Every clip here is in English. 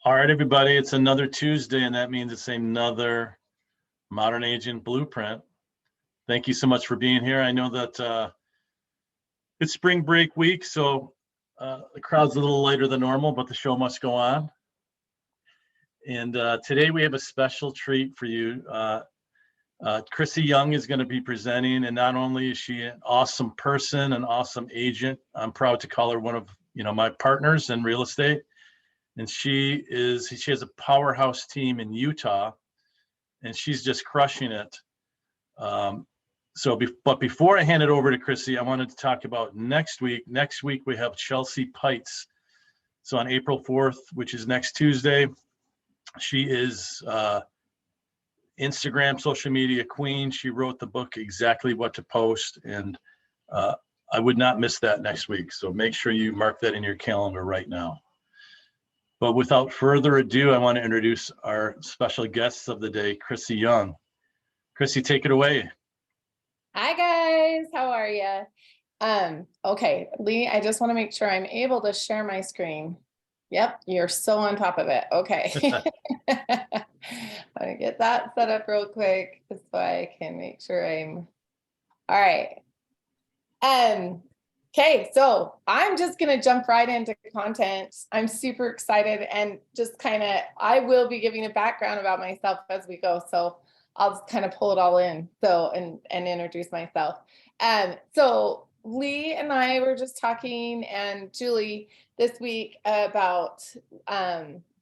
All right, everybody, it's another Tuesday, and that means it's another Modern Agent Blueprint. Thank you so much for being here. I know that it's spring break week, so the crowd's a little lighter than normal, but the show must go on. And today we have a special treat for you. Chrissy Young is going to be presenting, and not only is she an awesome person, an awesome agent, I'm proud to call her one of my partners in real estate. And she has a powerhouse team in Utah, and she's just crushing it. But before I hand it over to Chrissy, I wanted to talk about next week. Next week, we have Chelsea Pites. So on April 4th, which is next Tuesday, she is Instagram social media queen. She wrote the book, Exactly What to Post, and I would not miss that next week. So make sure you mark that in your calendar right now. But without further ado, I want to introduce our special guests of the day, Chrissy Young. Chrissy, take it away. Hi guys, how are you? Okay, Lee, I just want to make sure I'm able to share my screen. Yep, you're so on top of it. Okay. I'm gonna get that set up real quick so I can make sure I'm all right. Okay, so I'm just gonna jump right into content. I'm super excited and just I will be giving a background about myself as we go. So I'll just kind of pull it all in and introduce myself. So Lee and I were just talking, and Julie, this week about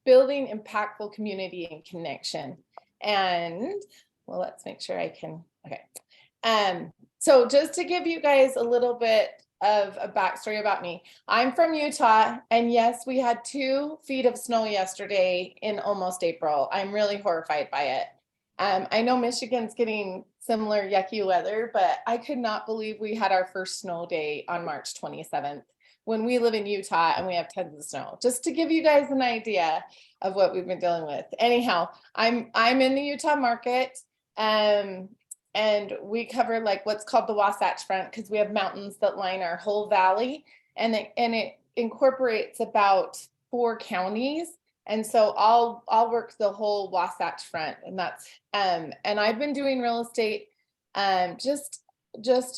building impactful community and connection. And well, let's make sure I can, okay. So just to give you guys a little bit of a backstory about me, I'm from Utah, and yes, we had 2 feet of snow yesterday in almost April. I'm really horrified by it. I know Michigan's getting similar yucky weather, but I could not believe we had our first snow day on March 27th when we live in Utah and we have tons of snow. Just to give you guys an idea of what we've been dealing with. Anyhow, I'm in the Utah market, and we cover like what's called the Wasatch Front because we have mountains that line our whole valley, and it incorporates about 4 counties. And so I'll work the whole Wasatch Front, and that's and I've been doing real estate just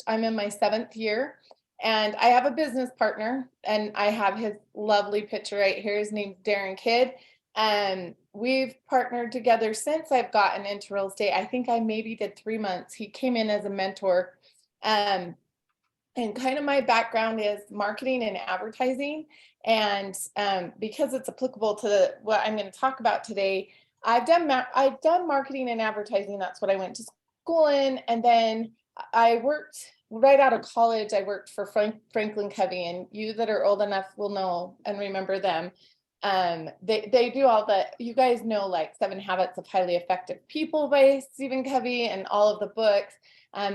I'm in my 7th year, and I have a business partner, and I have his lovely picture right here. His name's Darren Kidd, and we've partnered together since I've gotten into real estate. I think I maybe did 3 months. He came in as a mentor, and kind of my background is marketing and advertising. And because it's applicable to what I'm going to talk about today, I've done marketing and advertising. That's what I went to school in. And then I worked right out of college. I worked for Franklin Covey, and you that are old enough will know and remember them. They do all the, you guys know, like 7 Habits of Highly Effective People by Stephen Covey and all of the books.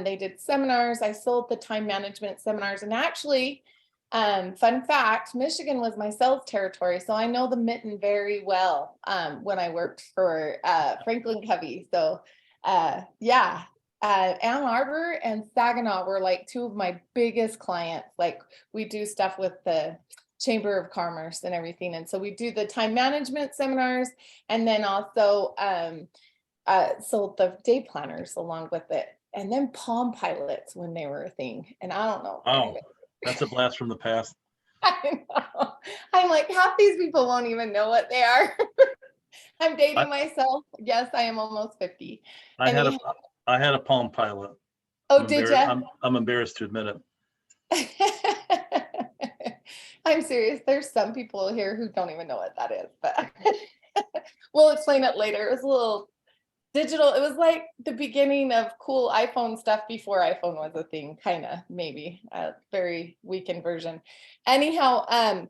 They did seminars. I sold the time management seminars, and actually, fun fact, Michigan was my sales territory. So I know the mitten very well when I worked for Franklin Covey. So yeah, Ann Arbor and Saginaw were like 2 of my biggest clients. Like we do stuff with the Chamber of Commerce and everything. And so we do the time management seminars, and then also sold the day planners along with it. And then Palm Pilots when they were a thing. And I don't know. Oh, that's a blast from the past. I know. I'm like, half these people won't even know what they are. I'm dating myself. Yes, I am almost 50. I had a Palm Pilot. Oh, did you? I'm embarrassed to admit it. I'm serious. There's some people here who don't even know what that is, but we'll explain it later. It was a little digital. It was like the beginning of cool iPhone stuff before iPhone was a thing, kind of, maybe a very weakened version. Anyhow,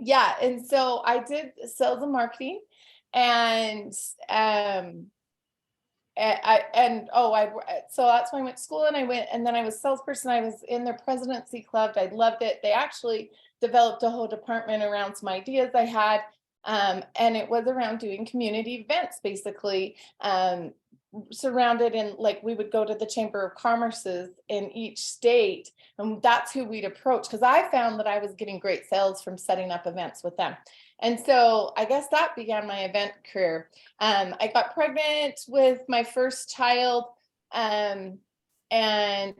yeah, and so I did sales and marketing, and so that's when I went to school, and then I was a salesperson. I was in their presidency club. I loved it. They actually developed a whole department around some ideas I had. And it was around doing community events, basically, surrounded in, like, we would go to the Chamber of Commerce's in each state, and that's who we'd approach, because I found that I was getting great sales from setting up events with them. And so I guess that began my event career. I got pregnant with my first child. And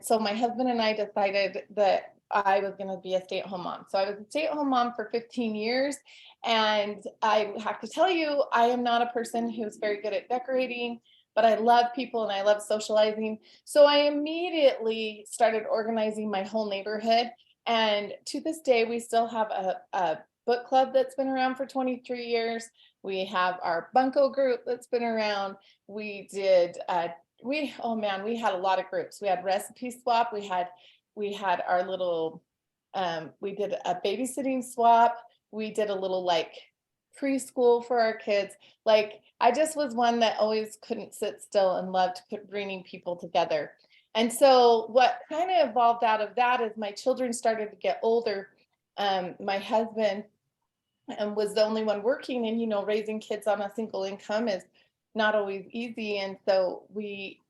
so my husband and I decided that I was going to be a stay-at-home mom. So I was a stay-at-home mom for 15 years. And I have to tell you, I am not a person who's very good at decorating, but I love people and I love socializing. So I immediately started organizing my whole neighborhood. And to this day, we still have a book club that's been around for 23 years. We have our Bunko group that's been around. We did, oh man, we had a lot of groups. We had recipe swap. We had our little, we did a babysitting swap. We did a little like preschool for our kids. Like I just was one that always couldn't sit still and loved bringing people together. And so what kind of evolved out of that is my children started to get older. My husband was the only one working, and raising kids on a single income is not always easy. And so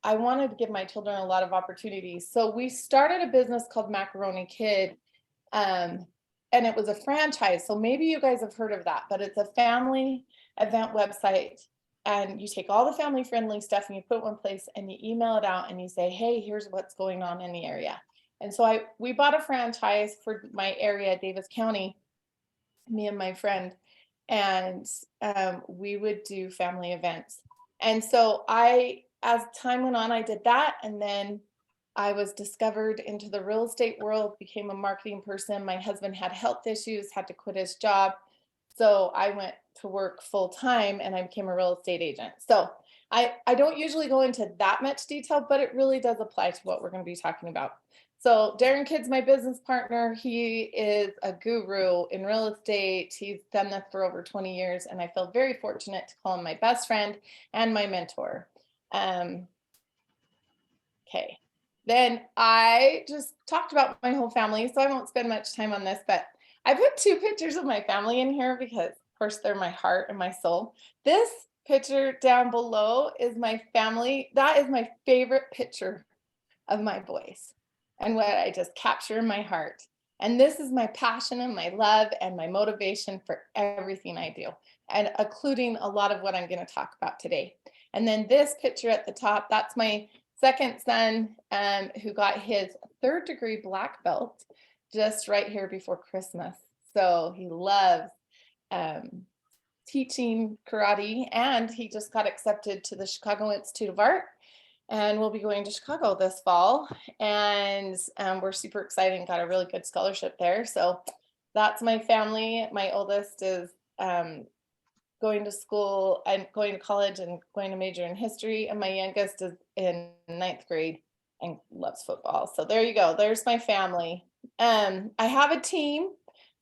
I wanted to give my children a lot of opportunities. So we started a business called Macaroni Kid. And it was a franchise. So maybe you guys have heard of that, but it's a family event website. And you take all the family friendly stuff and you put it in one place and you email it out and you say, hey, here's what's going on in the area. And so we bought a franchise for my area, Davis County, me and my friend, and we would do family events. And so as time went on, I did that. And then I was discovered into the real estate world, became a marketing person. My husband had health issues, had to quit his job. So I went to work full time and I became a real estate agent. So I don't usually go into that much detail, but it really does apply to what we're going to be talking about. So Darren Kidd's my business partner. He is a guru in real estate. He's done this for over 20 years. And I feel very fortunate to call him my best friend and my mentor. Okay. Then I just talked about my whole family, so I won't spend much time on this, but I put 2 pictures of my family in here because, of course, they're my heart and my soul. This picture down below is my family. That is my favorite picture of my boys and what I just capture in my heart. And this is my passion and my love and my motivation for everything I do, and including a lot of what I'm going to talk about today. And then this picture at the top, that's my second son, who got his 3rd degree black belt just right here before Christmas. So he loves teaching karate, and he just got accepted to the Chicago Institute of Art, and we'll be going to Chicago this fall. And we're super excited and got a really good scholarship there. So that's my family. My oldest is going to school and going to college and going to major in history. And my youngest is in 9th grade and loves football. So there you go. There's my family. I have a team.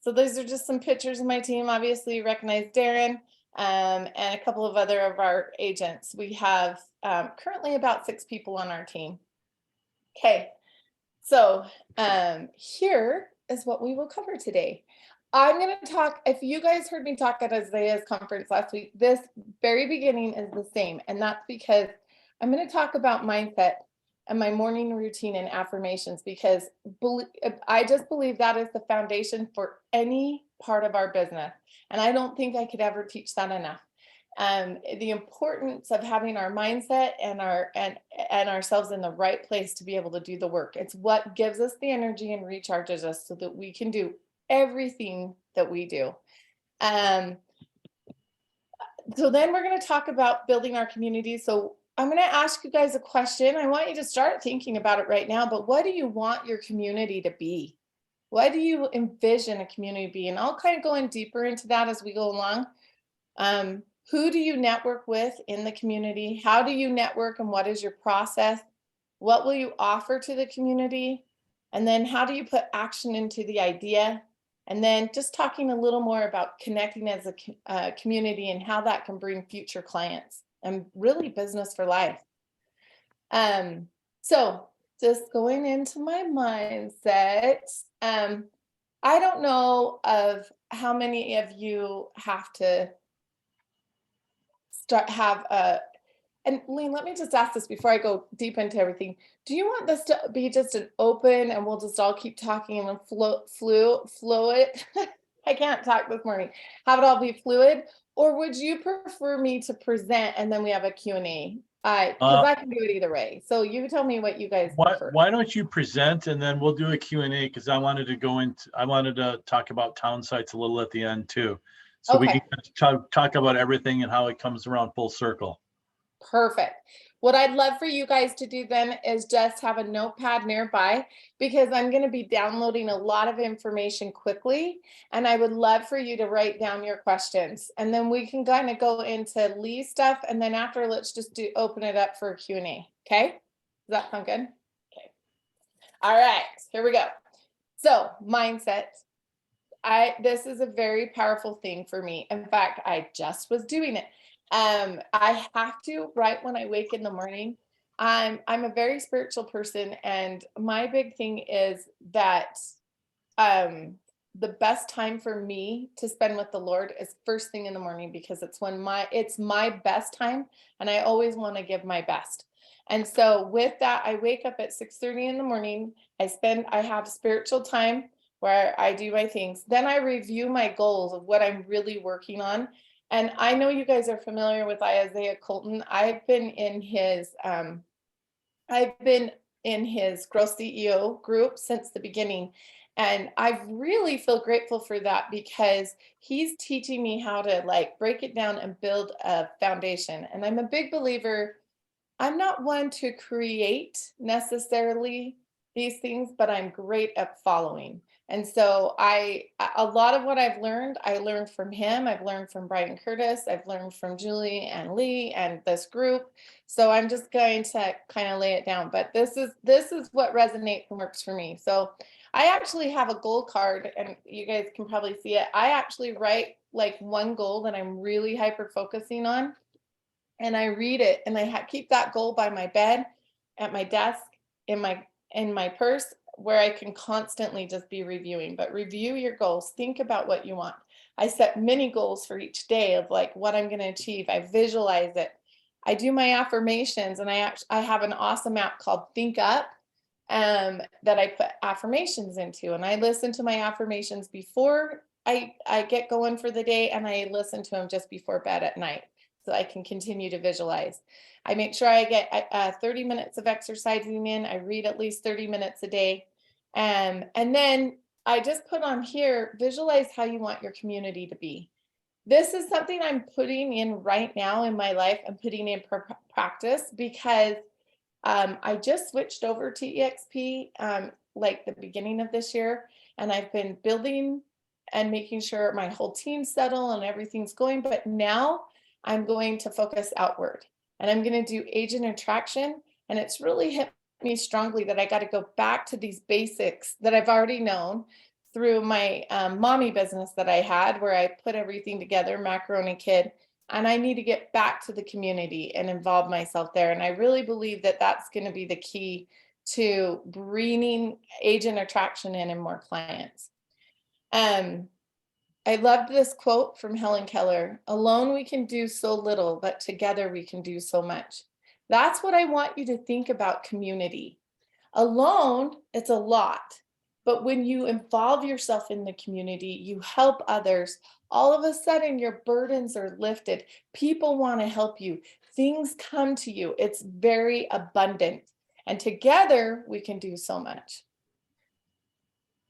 So those are just some pictures of my team. Obviously you recognize Darren and a couple of other of our agents. We have currently about 6 people on our team. Okay. So here is what we will cover today. I'm going to talk, if you guys heard me talk at Isaiah's conference last week, this very beginning is the same. And that's because I'm going to talk about mindset and my morning routine and affirmations, because I just believe that is the foundation for any part of our business. And I don't think I could ever teach that enough. The importance of having our mindset and ourselves in the right place to be able to do the work. It's what gives us the energy and recharges us so that we can do everything that we do. So then we're going to talk about building our community. So I'm going to ask you guys a question. I want you to start thinking about it right now, but what do you want your community to be? What do you envision a community to be? And I'll kind of go in deeper into that as we go along. Who do you network with in the community? How do you network and what is your process? What will you offer to the community? And then how do you put action into the idea? And then just talking a little more about connecting as a community and how that can bring future clients and really business for life. So just going into my mindset, I don't know of how many of you have to and Lean, let me just ask this before I go deep into everything. Do you want this to be just an open and we'll just all keep talking and flow it? I can't talk this morning. Have it all be fluid, or would you prefer me to present and then we have a Q&A? Because I can do it either way. So you tell me what you guys prefer. Why don't you present and then we'll do a Q&A, because I wanted to talk about town sites a little at the end too. So we Okay. can talk about everything and how it comes around full circle. Perfect. What I'd love for you guys to do then is just have a notepad nearby, because I'm going to be downloading a lot of information quickly. And I would love for you to write down your questions. And then we can kind of go into Lee's stuff. And then after, let's just open it up for a Q&A. Okay. Does that sound good? Okay. All right, here we go. So mindset. This is a very powerful thing for me. In fact, I just was doing it. I have to, right when I wake in the morning, I'm a very spiritual person, and my big thing is that the best time for me to spend with the Lord is first thing in the morning, because it's my best time, and I always want to give my best. And so with that, I wake up at 6:30 in the morning. I have spiritual time where I do my things. Then I review my goals of what I'm really working on. And I know you guys are familiar with Isaiah Colton. I've been in his Grow CEO group since the beginning. And I really feel grateful for that, because he's teaching me how to like break it down and build a foundation. And I'm a big believer. I'm not one to create necessarily these things, but I'm great at following. And so a lot of what I've learned, I learned from him. I've learned from Brian Curtis. I've learned from Julie and Lee and this group. So I'm just going to kind of lay it down. But this is what resonates and works for me. So I actually have a goal card, and you guys can probably see it. I actually write like one goal that I'm really hyper focusing on, and I read it, and I keep that goal by my bed, at my desk, in my purse, where I can constantly just be reviewing. But review your goals. Think about what you want. I set mini goals for each day of like what I'm going to achieve. I visualize it. I do my affirmations, and I have an awesome app called Think Up that I put affirmations into, and I listen to my affirmations before I get going for the day, and I listen to them just before bed at night, so I can continue to visualize. I make sure I get 30 minutes of exercising in. I read at least 30 minutes a day. And then I just put on here, visualize how you want your community to be. This is something I'm putting in right now in my life. I'm putting in practice, because I just switched over to EXP like the beginning of this year, and I've been building and making sure my whole team's settled and everything's going. But now I'm going to focus outward, and I'm going to do agent attraction. And it's really hit me strongly that I got to go back to these basics that I've already known through my mommy business that I had, where I put everything together, Macaroni Kid. And I need to get back to the community and involve myself there. And I really believe that that's going to be the key to bringing agent attraction in and more clients. I loved this quote from Helen Keller: "Alone we can do so little, but together we can do so much." That's what I want you to think about community. Alone, it's a lot. But when you involve yourself in the community, you help others, all of a sudden your burdens are lifted. People want to help you. Things come to you. It's very abundant. And together we can do so much.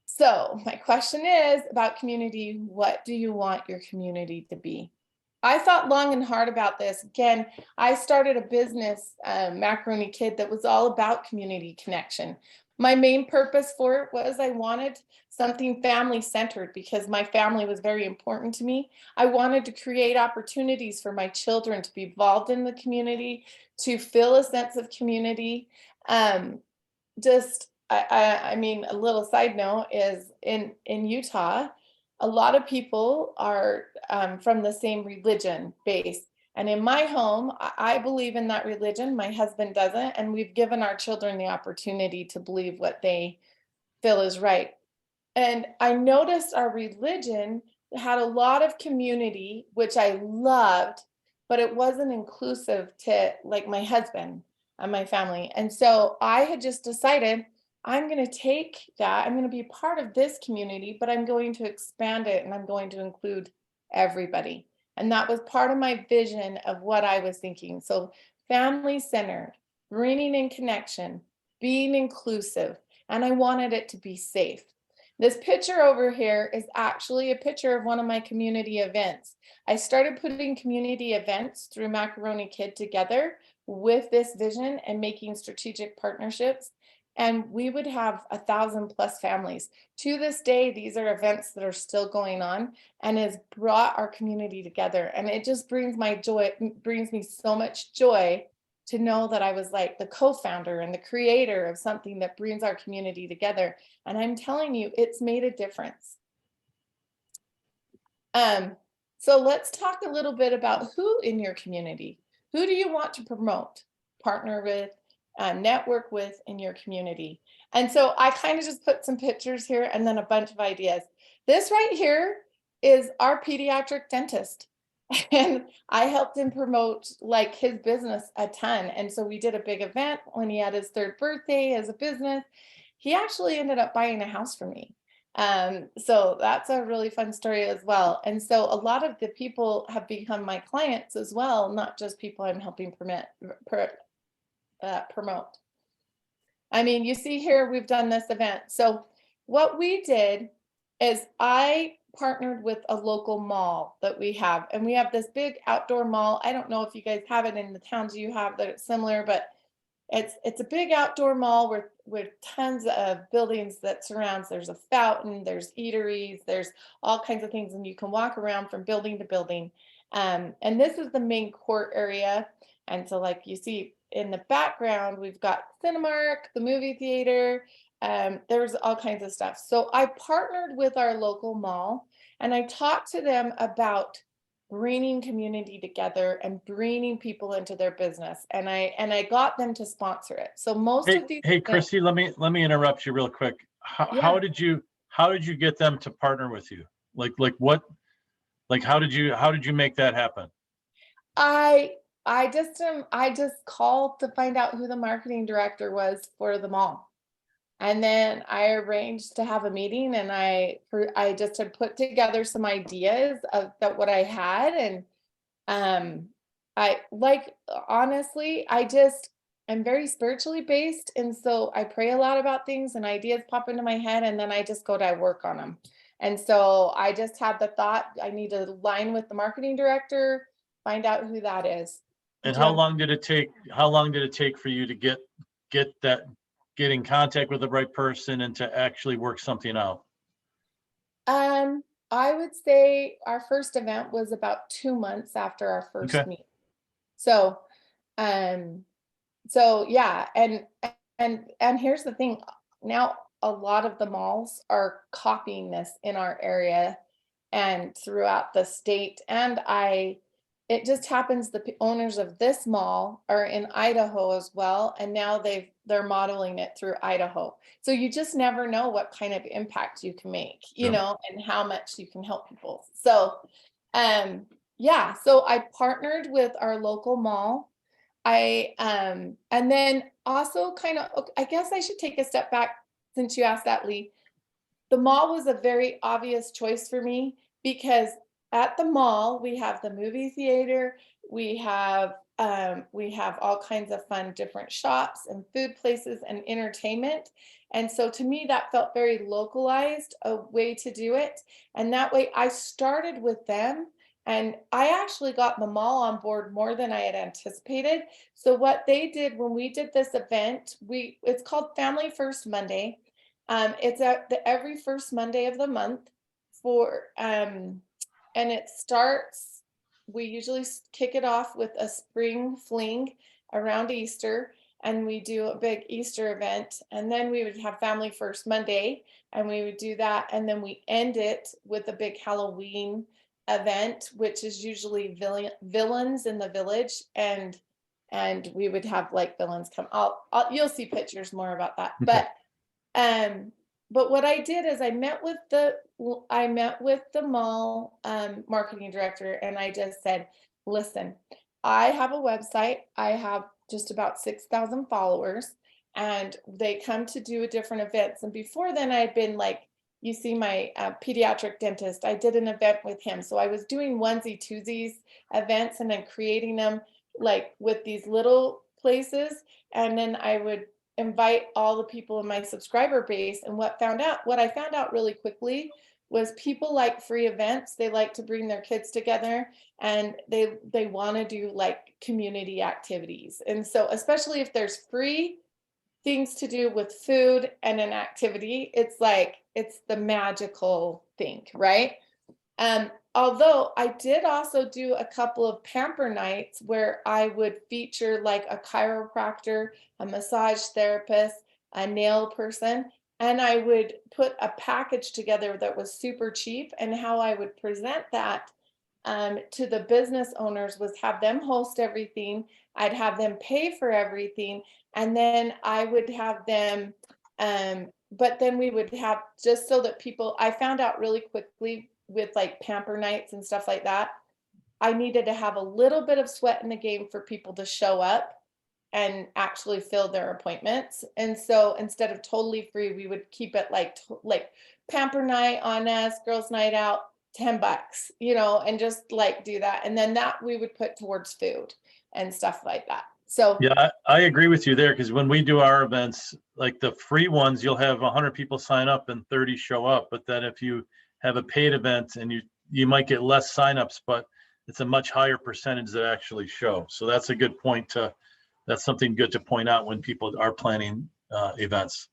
So my question is about community. What do you want your community to be? I thought long and hard about this. Again, I started a business, Macaroni Kid, that was all about community connection. My main purpose for it was I wanted something family centered, because my family was very important to me. I wanted to create opportunities for my children to be involved in the community, to feel a sense of community. I mean, a little side note is in Utah, a lot of people are from the same religion base. And in my home, I believe in that religion. My husband doesn't. And we've given our children the opportunity to believe what they feel is right. And I noticed our religion had a lot of community, which I loved, but it wasn't inclusive to like my husband and my family. And so I had just decided I'm going to take that, I'm going to be part of this community, but I'm going to expand it and I'm going to include everybody. And that was part of my vision of what I was thinking. So family centered, bringing in connection, being inclusive, and I wanted it to be safe. This picture over here is actually a picture of one of my community events. I started putting community events through Macaroni Kid together with this vision and making strategic partnerships. And we would have 1,000+ families. To this day, these are events that are still going on and has brought our community together. And it just brings brings me so much joy to know that I was like the co-founder and the creator of something that brings our community together. And I'm telling you, it's made a difference. So let's talk a little bit about who in your community. Who do you want to promote, partner with, network with in your community? And so I kind of just put some pictures here and then a bunch of ideas. This right here is our pediatric dentist. And I helped him promote like his business a ton. And so we did a big event when he had his 3rd birthday as a business. He actually ended up buying a house for me. So that's a really fun story as well. And so a lot of the people have become my clients as well, not just people I'm helping promote. I mean, you see here, we've done this event. So what we did is I partnered with a local mall that we have, and we have this big outdoor mall. I don't know if you guys have it in the towns you have that it's similar, but it's a big outdoor mall with tons of buildings that surrounds. There's a fountain, there's eateries, there's all kinds of things, and you can walk around from building to building. And this is the main court area. And so like you see in the background, we've got Cinemark, the movie theater, there's all kinds of stuff. So I partnered with our local mall and I talked to them about bringing community together and bringing people into their business. And I got them to sponsor it. So most Hey, of these hey, events, Christy, let me interrupt you real quick. How, yeah, how did you get them to partner with you? Like what, like how did you make that happen? I I just called to find out who the marketing director was for the mall. And then I arranged to have a meeting and I just had put together some ideas of that what I had. And I like, honestly, I'm very spiritually based. And so I pray a lot about things and ideas pop into my head and then I just go to work on them. And so I just had the thought I need to align with the marketing director, find out who that is. And Do you how have long did it take? How long did it take for you to get in contact with the right person and to actually work something out? I would say our first event was about 2 months after our Okay. first meet. So, um, so yeah, and here's the thing. Now a lot of the malls are copying this in our area and throughout the state. And it just happens the owners of this mall are in Idaho as well, and now they're modeling it through Idaho. So you just never know what kind of impact you can make, Yeah. and how much you can help people. So, yeah, so I partnered with our local mall. And then also kind of, I guess I should take a step back since you asked that, Lee. The mall was a very obvious choice for me because at the mall we have the movie theater, we have all kinds of fun different shops and food places and entertainment. And so to me that felt very localized, a way to do it. And that way I started with them and I actually got the mall on board more than I had anticipated. So what they did when we did this event, it's called Family First Monday. It's at every first Monday of the month and it starts, we usually kick it off with a spring fling around Easter, and we do a big Easter event. And then we would have Family First Monday, and we would do that. And then we end it with a big Halloween event, which is usually villains in the village. And we would have like villains come. You'll see pictures more about that. Okay. But what I did is I met with the mall marketing director and I just said, listen, I have a website. I have just about 6,000 followers. and they come to do different events. And before then I'd been like, you see my pediatric dentist, I did an event with him. So I was doing onesie twosies events and then creating them like with these little places. And then I would invite all the people in my subscriber base. And what I found out really quickly was people like free events. They like to bring their kids together, and they want to do like community activities. And so especially if there's free things to do with food and an activity, it's like it's the magical thing, right? Although I did also do a couple of pamper nights where I would feature like a chiropractor, a massage therapist, a nail person, and I would put a package together that was super cheap. And how I would present that to the business owners was have them host everything. I'd have them pay for everything, and then I would have them. But then we would have, just so that people, I found out really quickly with like pamper nights and stuff like that, I needed to have a little bit of sweat in the game for people to show up and actually fill their appointments. And so instead of totally free, we would keep it like pamper night on us, girls night out, $10, and just like do that. And then that we would put towards food and stuff like that. So Yeah, I agree with you there, because when we do our events, like the free ones, you'll have 100 people sign up and 30 show up. But then if you have a paid event, and you might get less signups, but it's a much higher percentage that actually show. So that's a good point that's something good to point out when people are planning events.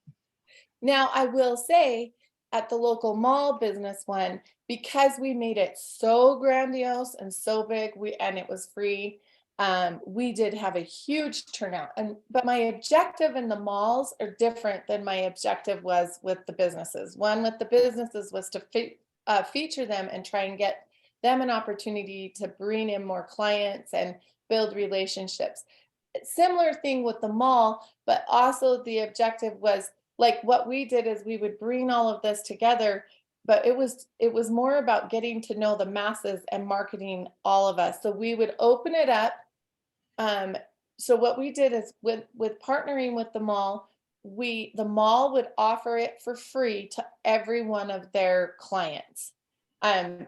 now I will say, at the local mall business one, because we made it so grandiose and so big, and it was free, we did have a huge turnout. But my objective in the malls are different than my objective was with the businesses. One with the businesses was to feature them and try and get them an opportunity to bring in more clients and build relationships. Similar thing with the mall, but also the objective was, like, what we did is we would bring all of this together, but it was more about getting to know the masses and marketing all of us. So we would open it up. So what we did is, with partnering with the mall, the mall would offer it for free to every one of their clients.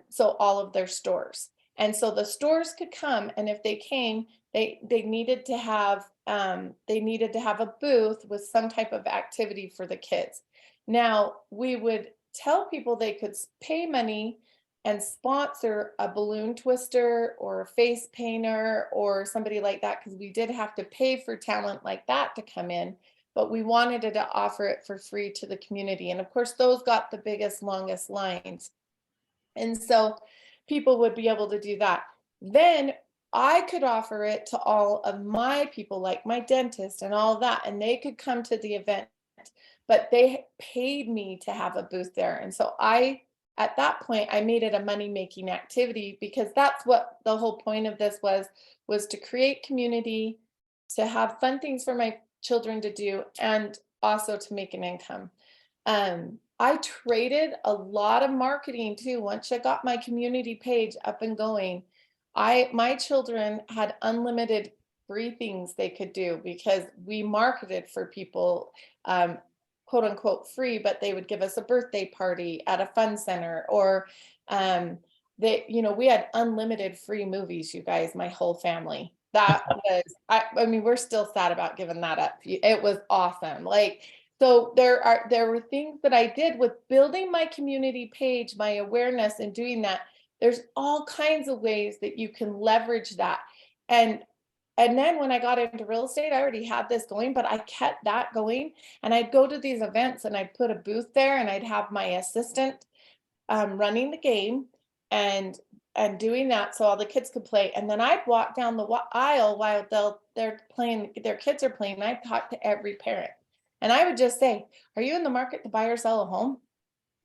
So all of their stores. And so the stores could come, and if they came, they needed to have a booth with some type of activity for the kids. Now we would tell people they could pay money and sponsor a balloon twister or a face painter or somebody like that, because we did have to pay for talent like that to come in, but we wanted to offer it for free to the community. And of course, those got the biggest, longest lines. And so people would be able to do that. Then I could offer it to all of my people, like my dentist and all that, and they could come to the event, but they paid me to have a booth there. And so at that point, I made it a money-making activity, because that's what the whole point of this was to create community, to have fun things for my children to do, and also to make an income. I traded a lot of marketing too. Once I got my community page up and going, my children had unlimited free things they could do, because we marketed for people, quote unquote free, but they would give us a birthday party at a fun center, or we had unlimited free movies, you guys, my whole family. That was, I mean, we're still sad about giving that up. It was awesome. Like, so there were things that I did with building my community page, my awareness, and doing that. There's all kinds of ways that you can leverage that. And then when I got into real estate, I already had this going, but I kept that going. And I'd go to these events and I'd put a booth there, and I'd have my assistant running the game and doing that so all the kids could play. And then I'd walk down the aisle while they're playing, their kids are playing, and I'd talk to every parent. And I would just say, are you in the market to buy or sell a home?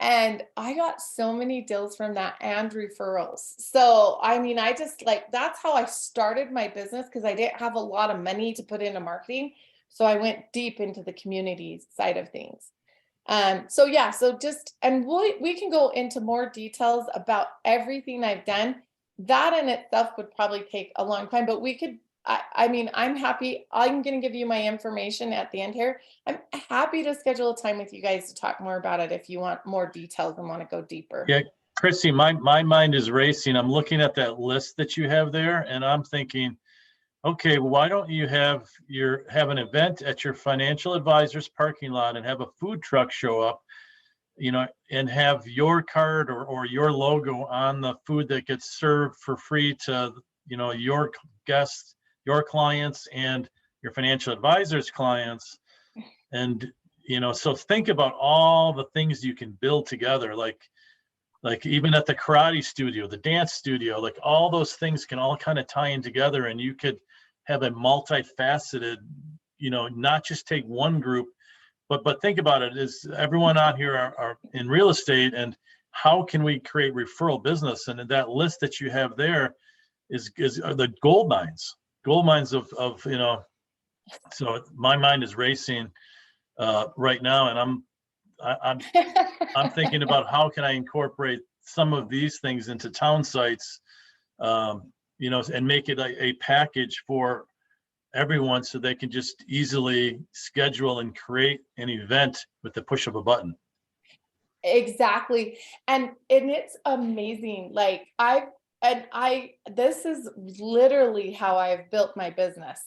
And I got so many deals from that, and referrals. So, I mean, I just that's how I started my business, because I didn't have a lot of money to put into marketing. So I went deep into the community side of things. So yeah, and we can go into more details about everything I've done. That in itself would probably take a long time, but I mean, I'm happy. I'm going to give you my information at the end here. I'm happy to schedule a time with you guys to talk more about it if you want more details and want to go deeper. Yeah, Chrissy, my mind is racing. I'm looking at that list that you have there, and I'm thinking, okay, well, why don't you have an event at your financial advisor's parking lot and have a food truck show up, and have your card or your logo on the food that gets served for free to, your guests, your clients, and your financial advisor's clients. And, so think about all the things you can build together, like even at the karate studio, the dance studio, like all those things can all kind of tie in together, and you could have a multifaceted, not just take one group, but think about it, is everyone out here are in real estate, and how can we create referral business? And that list that you have there are the gold mines of, so my mind is racing right now, and I'm thinking about how can I incorporate some of these things into town sites, and make it a package for everyone so they can just easily schedule and create an event with the push of a button. Exactly. And it's amazing. Like this is literally how I've built my business.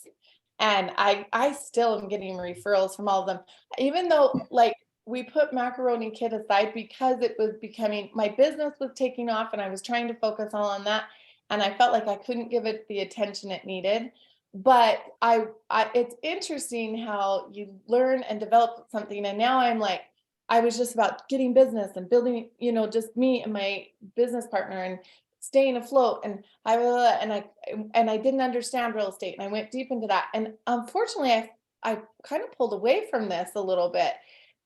And I still am getting referrals from all of them, even though like we put Macaroni Kid aside because it was becoming, my business was taking off and I was trying to focus all on that. And I felt like I couldn't give it the attention it needed. But it's interesting how you learn and develop something. And now I'm like, I was just about getting business and building, just me and my business partner and staying afloat. And I didn't understand real estate, and I went deep into that. And unfortunately, I kind of pulled away from this a little bit.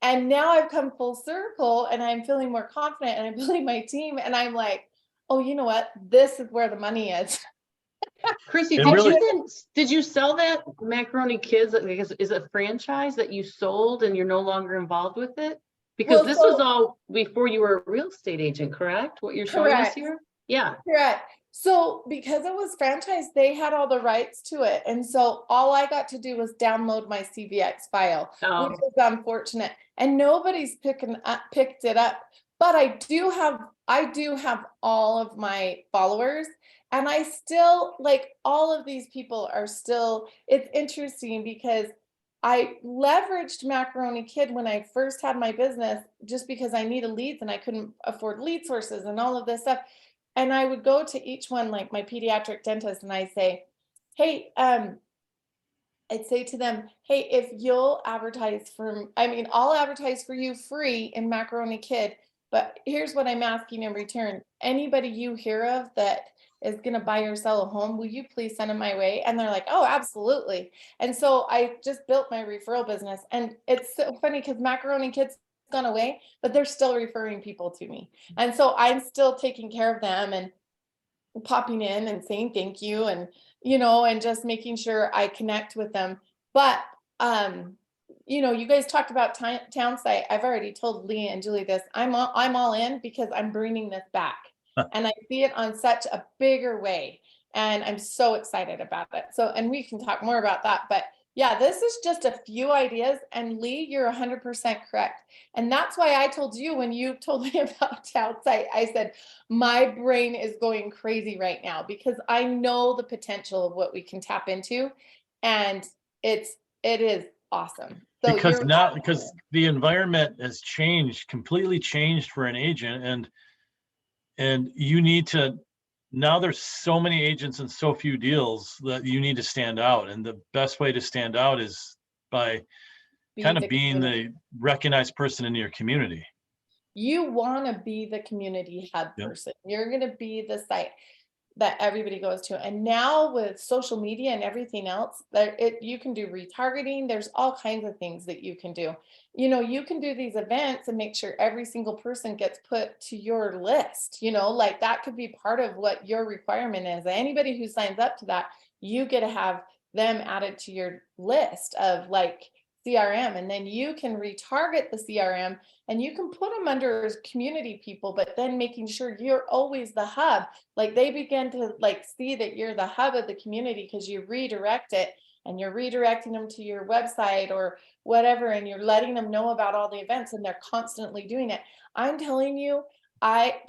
And now I've come full circle and I'm feeling more confident and I'm building my team. And I'm like, oh, you know what? This is where the money is. Chrissy, did you sell that Macaroni Kids? Is it a franchise that you sold and you're no longer involved with it? Because this was all before you were a real estate agent, correct? What you're showing us here? Yeah. Correct. So because it was franchised, they had all the rights to it. And so all I got to do was download my CVX file, which is unfortunate. And nobody's picked it up. But I do have all of my followers, and I still, like, all of these people are still, it's interesting because I leveraged Macaroni Kid when I first had my business just because I needed leads and I couldn't afford lead sources and all of this stuff. And I would go to each one, like my pediatric dentist, and I say, hey, I'd say to them, hey, if you'll advertise I'll advertise for you free in Macaroni Kid, but here's what I'm asking in return. Anybody you hear of that is going to buy or sell a home, will you please send them my way? And they're like, oh, absolutely. And so I just built my referral business. And it's so funny because Macaroni Kid's gone away, but they're still referring people to me. And so I'm still taking care of them and popping in and saying thank you, and and just making sure I connect with them. But you guys talked about town site. I've already told Lee and Julie this. I'm all in because I'm bringing this back. And I see it on such a bigger way. And I'm so excited about it. So, and we can talk more about that. But yeah, this is just a few ideas. And Lee, you're 100% correct. And that's why I told you when you told me about town site, I said, my brain is going crazy right now because I know the potential of what we can tap into. And it is awesome. So because the environment has completely changed for an agent, and you need to, now there's so many agents and so few deals that you need to stand out. And the best way to stand out is by being the recognized person in your community. You want to be the community hub person. You're going to be the site that everybody goes to. And now with social media and everything else, you can do retargeting. There's all kinds of things that you can do. You can do these events and make sure every single person gets put to your list. Like that could be part of what your requirement is. Anybody who signs up to that, you get to have them added to your list of like CRM, and then you can retarget the CRM and you can put them under as community people, but then making sure you're always the hub. Like they begin to like see that you're the hub of the community because you redirect it and you're redirecting them to your website or whatever, and you're letting them know about all the events and they're constantly doing it. I'm telling you,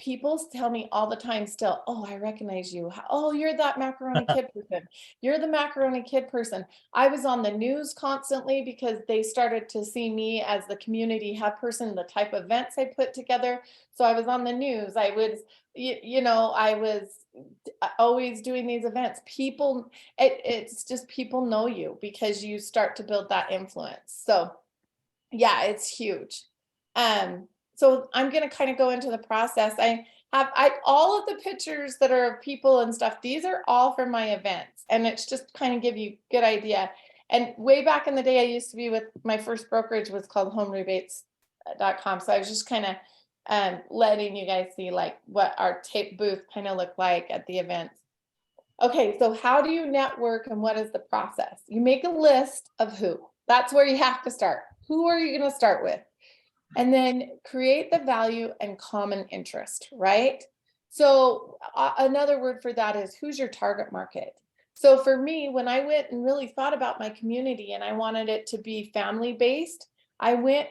people tell me all the time still, oh, I recognize you. Oh, you're that macaroni kid person. You're the macaroni kid person. I was on the news constantly because they started to see me as the community hub person, the type of events I put together. So I was on the news. I was, I was always doing these events. People, it's just people know you because you start to build that influence. So yeah, it's huge. So I'm going to kind of go into the process. I all of the pictures that are of people and stuff, these are all from my events, and it's just kind of give you a good idea. And way back in the day, I used to be with my first brokerage was called homerebates.com. So I was just kind of letting you guys see like what our tape booth kind of looked like at the events. Okay, so how do you network and what is the process? You make a list of who. That's where you have to start. Who are you going to start with? And then create the value and common interest, right? So another word for that is who's your target market? So for me, when I went and really thought about my community and I wanted it to be family based, I went,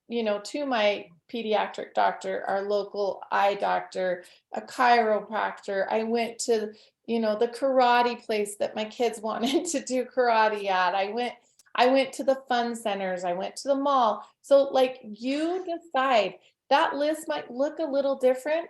to my pediatric doctor, our local eye doctor, a chiropractor. I went to, the karate place that my kids wanted to do karate at. I went to the fun centers. I went to the mall. So like you decide. That list might look a little different.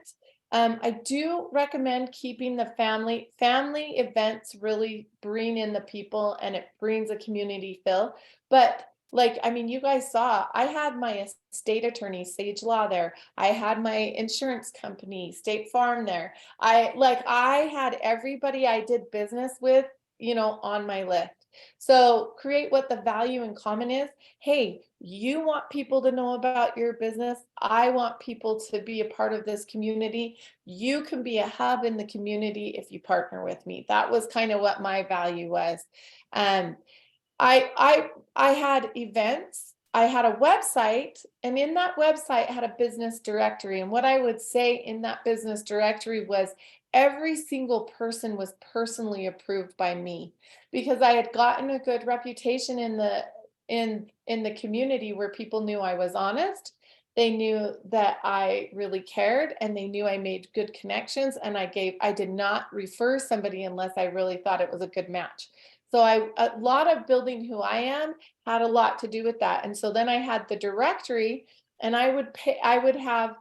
I do recommend keeping the family events really bring in the people and it brings a community feel. But you guys saw, I had my estate attorney, Sage Law there. I had my insurance company, State Farm there. I had everybody I did business with, on my list. So create what the value in common is. Hey, you want people to know about your business. I want people to be a part of this community. You can be a hub in the community if you partner with me. That was kind of what my value was. I had events. I had a website, and in that website I had a business directory. And what I would say in that business directory was every single person was personally approved by me because I had gotten a good reputation in the community where people knew I was honest. They knew that I really cared, and they knew I made good connections, and I did not refer somebody unless I really thought it was a good match. So a lot of building who I am had a lot to do with that. And so then I had the directory, and I would have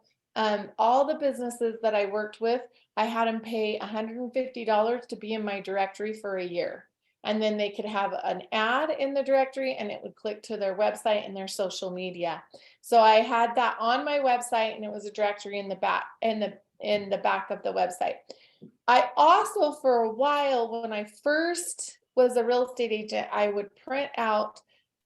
all the businesses that I worked with, I had them pay $150 to be in my directory for a year. And then they could have an ad in the directory and it would click to their website and their social media. So I had that on my website, and it was a directory in the back of the website. I also, for a while, when I first was a real estate agent, I would print out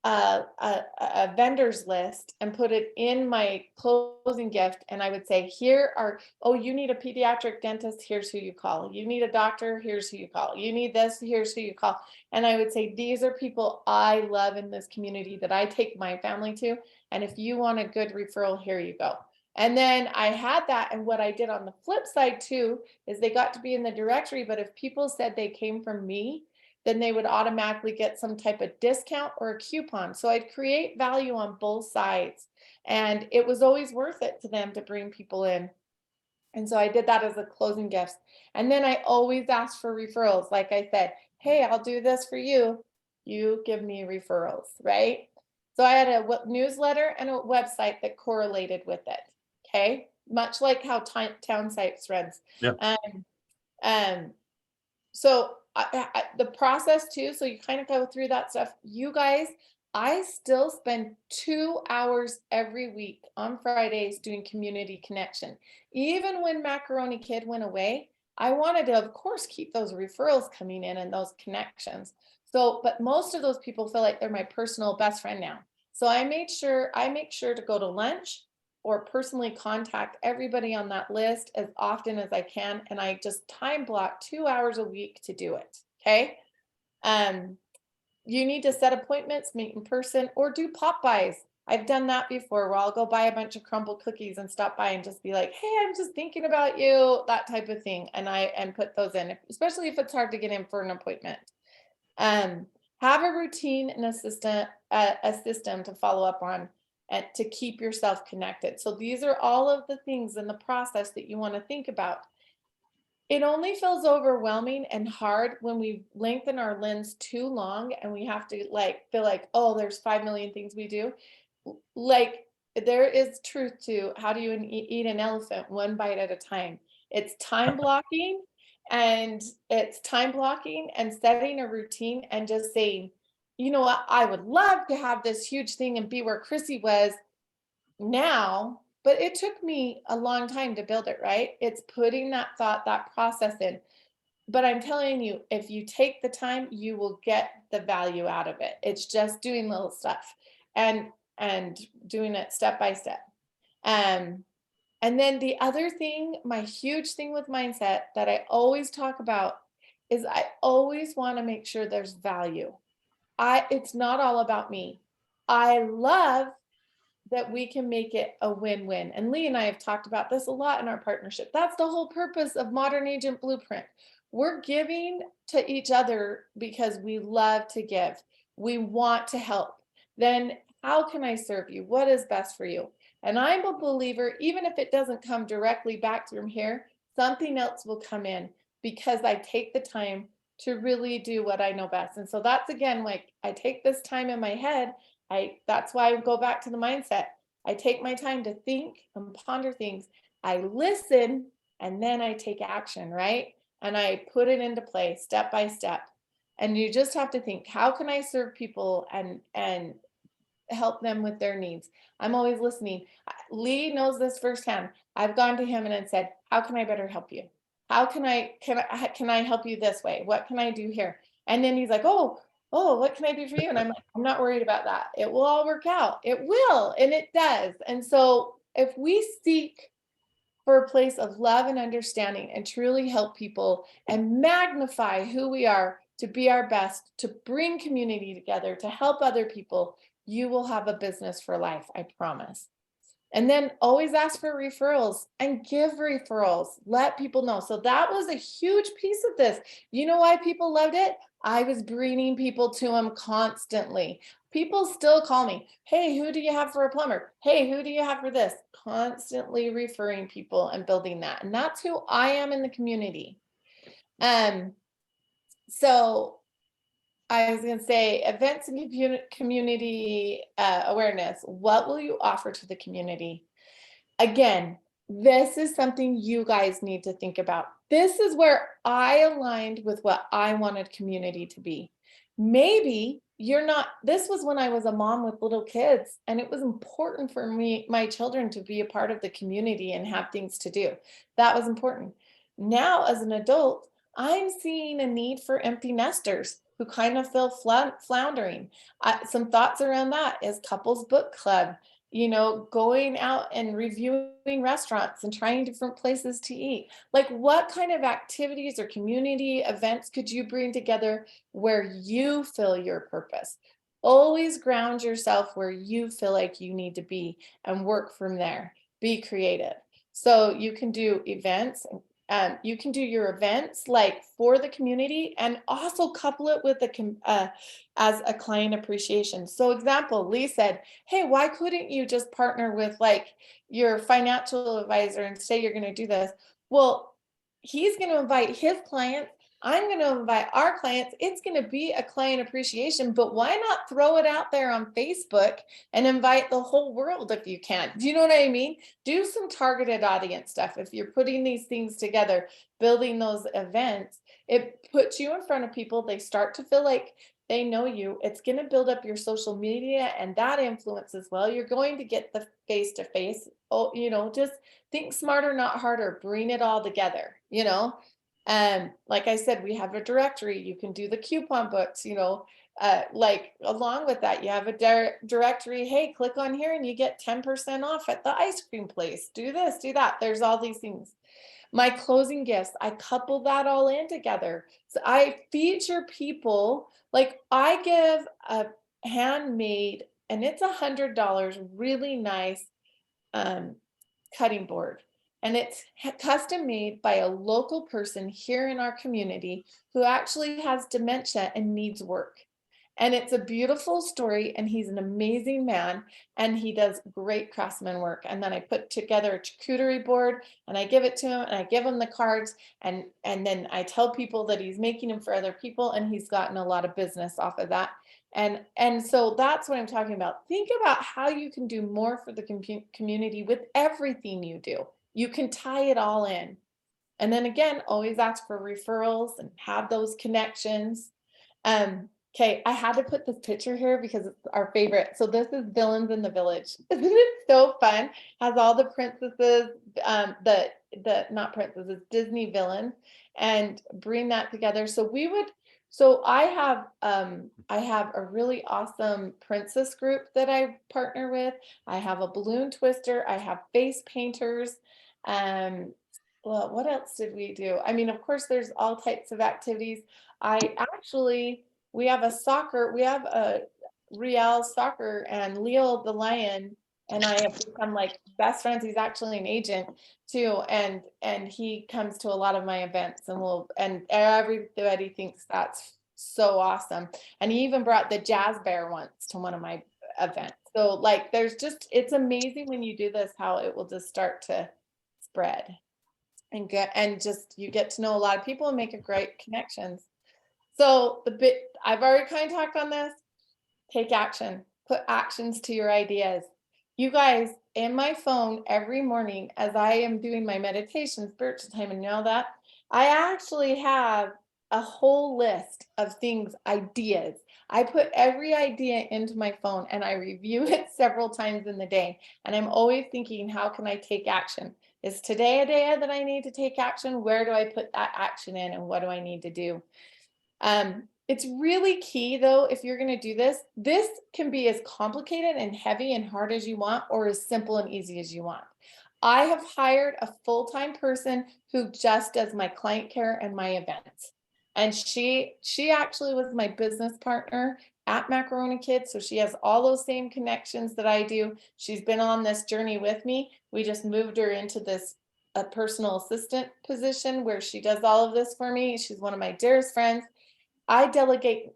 a vendor's list and put it in my closing gift. And I would say, you need a pediatric dentist, here's who you call. You need a doctor, here's who you call. You need this, here's who you call. And I would say, these are people I love in this community that I take my family to. And if you want a good referral, here you go. And then I had that. And what I did on the flip side too, is they got to be in the directory. But if people said they came from me, then they would automatically get some type of discount or a coupon. So I'd create value on both sides. And it was always worth it to them to bring people in. And so I did that as a closing gift. And then I always asked for referrals. Like I said, hey, I'll do this for you. You give me referrals, right? So I had a newsletter and a website that correlated with it. Okay. Much like how Townsites runs. Yeah. So the process too, so you kind of go through that stuff. You guys, I still spend 2 hours every week on Fridays doing community connection. Even when Macaroni Kid went away, I wanted to, of course, keep those referrals coming in and those connections. So, but most of those people feel like they're my personal best friend now. So I make sure to go to lunch or personally contact everybody on that list as often as I can. And I just time block 2 hours a week to do it. Okay. you need to set appointments, meet in person, or do pop buys. I've done that before where I'll go buy a bunch of crumble cookies and stop by and just be like, hey, I'm just thinking about you, that type of thing. And put those in, especially if it's hard to get in for an appointment. Have a routine and a system to follow up on and to keep yourself connected. So these are all of the things in the process that you want to think about. It only feels overwhelming and hard when we lengthen our lens too long and we have to feel like, oh, there's 5 million things we do. Like there is truth to how do you eat an elephant one bite at a time. It's time blocking and setting a routine and just saying, you know what, I would love to have this huge thing and be where Chrissy was now, but it took me a long time to build it, right? It's putting that thought, that process in. But I'm telling you, if you take the time, you will get the value out of it. It's just doing little stuff and doing it step by step. And then the other thing, my huge thing with mindset that I always talk about is I always want to make sure there's value. It's not all about me. I love that we can make it a win-win. And Lee and I have talked about this a lot in our partnership. That's the whole purpose of Modern Agent Blueprint. We're giving to each other because we love to give. We want to help. Then how can I serve you? What is best for you? And I'm a believer, even if it doesn't come directly back from here, something else will come in because I take the time to really do what I know best. And so that's again, like I take this time in my head. That's why I go back to the mindset. I take my time to think and ponder things. I listen and then I take action, right? And I put it into place step by step. And you just have to think, how can I serve people and help them with their needs? I'm always listening. Lee knows this firsthand. I've gone to him and said, how can I better help you? How can I help you this way? What can I do here? And then he's like, oh, what can I do for you? And I'm like, I'm not worried about that. It will all work out. It will, and it does. And so if we seek for a place of love and understanding and truly help people and magnify who we are to be our best, to bring community together, to help other people, you will have a business for life, I promise. And then always ask for referrals and give referrals. Let people know. So that was a huge piece of this. You know why people loved it? I was bringing people to them constantly. People still call me. Hey, who do you have for a plumber? Hey, who do you have for this? Constantly referring people and building that. And that's who I am in the community. So I was going to say events and community awareness. What will you offer to the community? Again, this is something you guys need to think about. This is where I aligned with what I wanted community to be. Maybe you're not, this was when I was a mom with little kids, and it was important for me, my children, to be a part of the community and have things to do. That was important. Now, as an adult, I'm seeing a need for empty nesters who kind of feel floundering. Some thoughts around that is couples book club, going out and reviewing restaurants and trying different places to eat. Like, what kind of activities or community events could you bring together where you feel your purpose? Always ground yourself where you feel like you need to be and work from there. Be creative. So you can do events. You can do your events like for the community and also couple it with as a client appreciation. So example, Lee said, hey, why couldn't you just partner with like your financial advisor and say you're going to do this? Well, he's going to invite his clients. I'm going to invite our clients. It's going to be a client appreciation, but why not throw it out there on Facebook and invite the whole world if you can? Do you know what I mean? Do some targeted audience stuff. If you're putting these things together, building those events, it puts you in front of people. They start to feel like they know you. It's going to build up your social media and that influence as well. You're going to get the face-to-face. Oh, just think smarter, not harder. Bring it all together, like I said, we have a directory. You can do the coupon books, like along with that, you have a directory. Hey, click on here and you get 10% off at the ice cream place. Do this, do that. There's all these things. My closing gifts, I couple that all in together. I feature people, like I give a handmade, and it's $100, really nice cutting board. And it's custom made by a local person here in our community who actually has dementia and needs work. And it's a beautiful story, and he's an amazing man, and he does great craftsman work. And then I put together a charcuterie board, and I give it to him, and I give him the cards, and then I tell people that he's making them for other people, and he's gotten a lot of business off of that. And so that's what I'm talking about. Think about how you can do more for the community with everything you do. You can tie it all in. And then again, always ask for referrals and have those connections. Okay, I had to put this picture here because it's our favorite. So this is Villains in the Village. Isn't it so fun? Has all the princesses, the not princesses, Disney villains, and bring that together. So I have a really awesome princess group that I partner with. I have a balloon twister. I have face painters. Well, what else did we do? I mean, of course, there's all types of activities. We have a Real Soccer, and Leo the Lion and I have become like best friends. He's actually an agent too. And he comes to a lot of my events, and everybody thinks that's so awesome. And he even brought the Jazz Bear once to one of my events. So like, it's amazing when you do this, how it will just start to spread and you get to know a lot of people and make a great connections. So I've already kind of talked on this. Take action, put actions to your ideas. You guys, in my phone every morning, as I am doing my meditation, spiritual time, and all that, I actually have a whole list of things, ideas. I put every idea into my phone and I review it several times in the day. And I'm always thinking, how can I take action? Is today a day that I need to take action? Where do I put that action in, and what do I need to do? It's really key though, if you're going to do this can be as complicated and heavy and hard as you want, or as simple and easy as you want. I have hired a full-time person who just does my client care and my events. And she actually was my business partner at Macaroni Kids. So she has all those same connections that I do. She's been on this journey with me. We just moved her into a personal assistant position where she does all of this for me. She's one of my dearest friends. I delegate.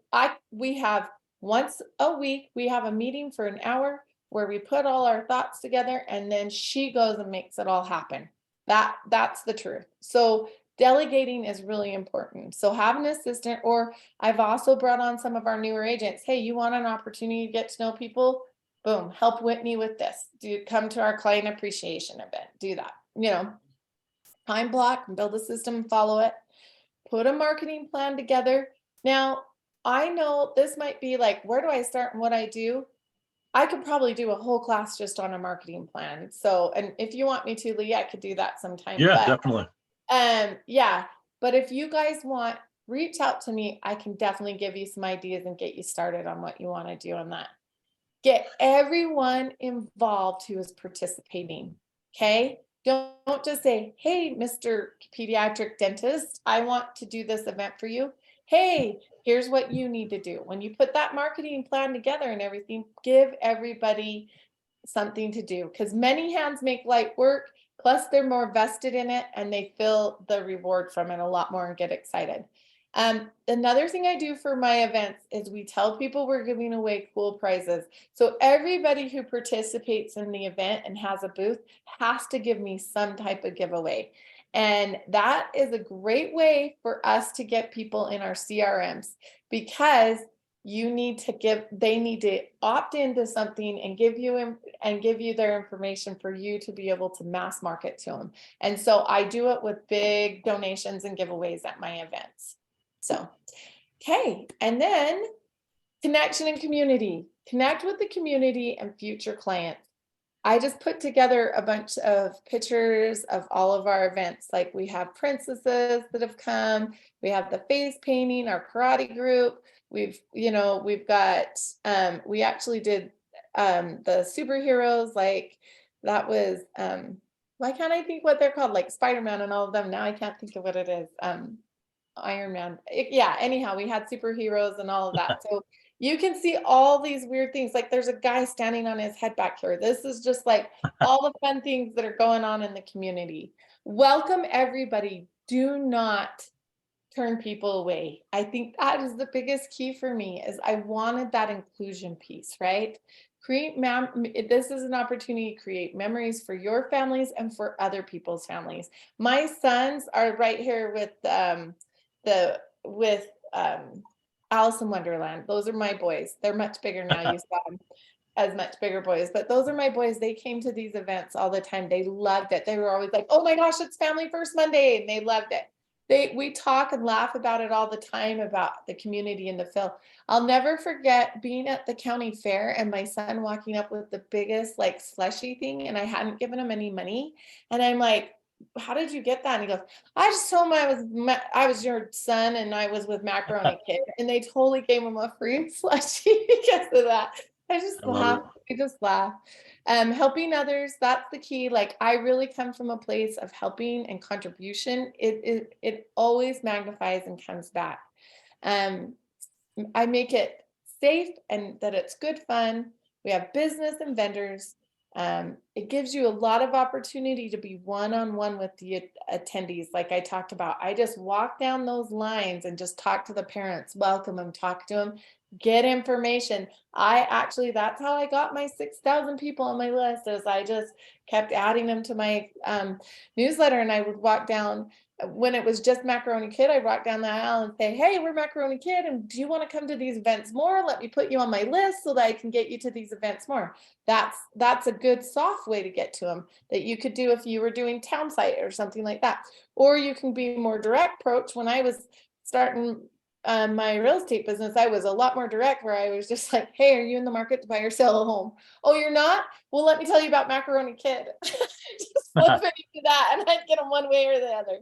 We have once a week, we have a meeting for an hour where we put all our thoughts together, and then she goes and makes it all happen. That's the truth. So delegating is really important. So have an assistant, or I've also brought on some of our newer agents. Hey, you want an opportunity to get to know people? Boom, help Whitney with this. Come to our client appreciation event. Do that. Time block and build a system, follow it. Put a marketing plan together. Now, I know this might be like, where do I start and what I do? I could probably do a whole class just on a marketing plan. So, and if you want me to, Lee, I could do that sometime. Yeah, definitely. Yeah. But if you guys want, reach out to me. I can definitely give you some ideas and get you started on what you want to do on that. Get everyone involved who is participating. Okay. Don't just say, hey, Mr. Pediatric Dentist, I want to do this event for you. Hey, here's what you need to do. When you put that marketing plan together and everything, give everybody something to do, because many hands make light work. Plus, they're more vested in it and they feel the reward from it a lot more and get excited. Another thing I do for my events is we tell people we're giving away cool prizes. So everybody who participates in the event and has a booth has to give me some type of giveaway. And that is a great way for us to get people in our CRMs, because they need to opt into something and give you their information for you to be able to mass market to them. And so I do it with big donations and giveaways at my events. So, okay. And then connection and community. Connect with the community and future clients. I just put together a bunch of pictures of all of our events. Like we have princesses that have come. We have the face painting, our karate group. We actually did the superheroes, like that was, why can't I think what they're called? Like Spider-Man and all of them. Now I can't think of what it is. Iron Man. Yeah, anyhow, we had superheroes and all of that. So you can see all these weird things. Like there's a guy standing on his head back here. This is just like all the fun things that are going on in the community. Welcome everybody. Do not turn people away. I think that is the biggest key for me is I wanted that inclusion piece, right? This is an opportunity to create memories for your families and for other people's families. My sons are right here with Alice in Wonderland. Those are my boys. They're much bigger now. You saw them as much bigger boys, but those are my boys. They came to these events all the time. They loved it. They were always like, oh my gosh, it's Family First Monday. And they loved it. We talk and laugh about it all the time about the community and the Phil. I'll never forget being at the county fair and my son walking up with the biggest like slushy thing, and I hadn't given him any money. And I'm like, how did you get that? And he goes, I just told him I was your son and I was with Macaroni Kid, and they totally gave him a free slushy because of that. I just laugh. I just laugh. Helping others, that's the key. Like I really come from a place of helping and contribution. It always magnifies and comes back. I make it safe and that it's good fun. We have business and vendors. It gives you a lot of opportunity to be one-on-one with the attendees. Like I talked about, I just walk down those lines and just talk to the parents, welcome them, talk to them, get information. That's how I got my 6,000 people on my list, is I just kept adding them to my newsletter. And I would walk down, when it was just Macaroni Kid, I walk down the aisle and say, hey, we're Macaroni Kid, and do you want to come to these events more? Let me put you on my list so that I can get you to these events more. That's a good soft way to get to them that you could do if you were doing town site or something like that. Or you can be more direct approach. When I was starting my real estate business, I was a lot more direct, where I was just like, hey, are you in the market to buy or sell a home? Oh, you're not? Well, let me tell you about Macaroni Kid. Just flip it into that, and I'd get them one way or the other.